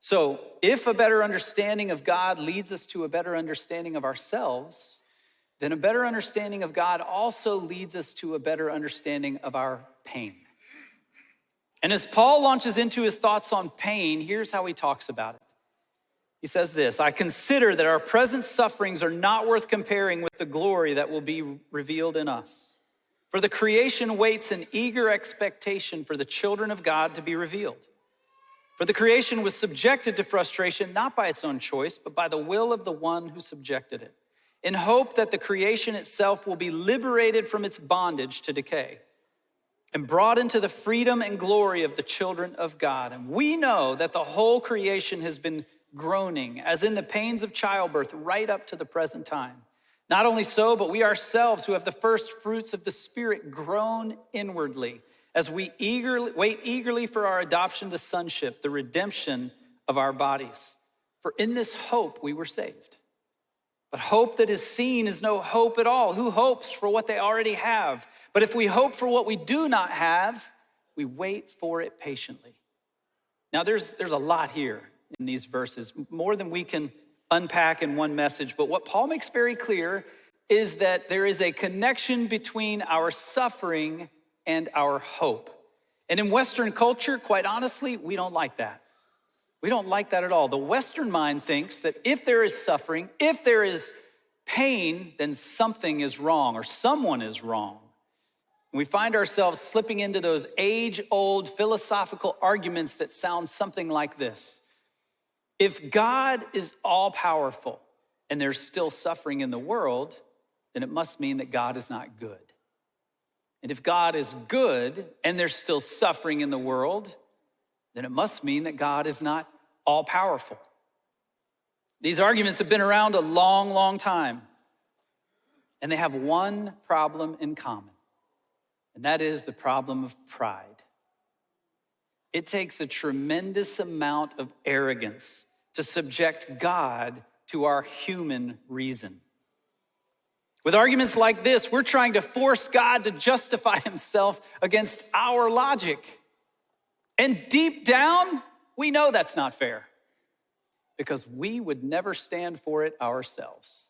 So if a better understanding of God leads us to a better understanding of ourselves, then a better understanding of God also leads us to a better understanding of our pain. And as Paul launches into his thoughts on pain, here's how he talks about it. He says this: I consider that our present sufferings are not worth comparing with the glory that will be revealed in us. For the creation waits in eager expectation for the children of God to be revealed. For the creation was subjected to frustration, not by its own choice, but by the will of the one who subjected it, in hope that the creation itself will be liberated from its bondage to decay and brought into the freedom and glory of the children of God. And we know that the whole creation has been groaning, as in the pains of childbirth, right up to the present time. Not only so, but we ourselves who have the first fruits of the Spirit groan inwardly, as we wait eagerly for our adoption to sonship, the redemption of our bodies. For in this hope we were saved. But hope that is seen is no hope at all. Who hopes for what they already have? But if we hope for what we do not have, we wait for it patiently. Now there's a lot here in these verses, more than we can unpack in one message. But what Paul makes very clear is that there is a connection between our suffering and our hope. And in Western culture, quite honestly, we don't like that. We don't like that at all. The Western mind thinks that if there is suffering, if there is pain, then something is wrong or someone is wrong. And we find ourselves slipping into those age-old philosophical arguments that sound something like this. If God is all-powerful and there's still suffering in the world, then it must mean that God is not good. And if God is good and there's still suffering in the world, then it must mean that God is not all-powerful. These arguments have been around a long, long time, and they have one problem in common, and that is the problem of pride. It takes a tremendous amount of arrogance to subject God to our human reason. With arguments like this, we're trying to force God to justify himself against our logic. And deep down, we know that's not fair because we would never stand for it ourselves.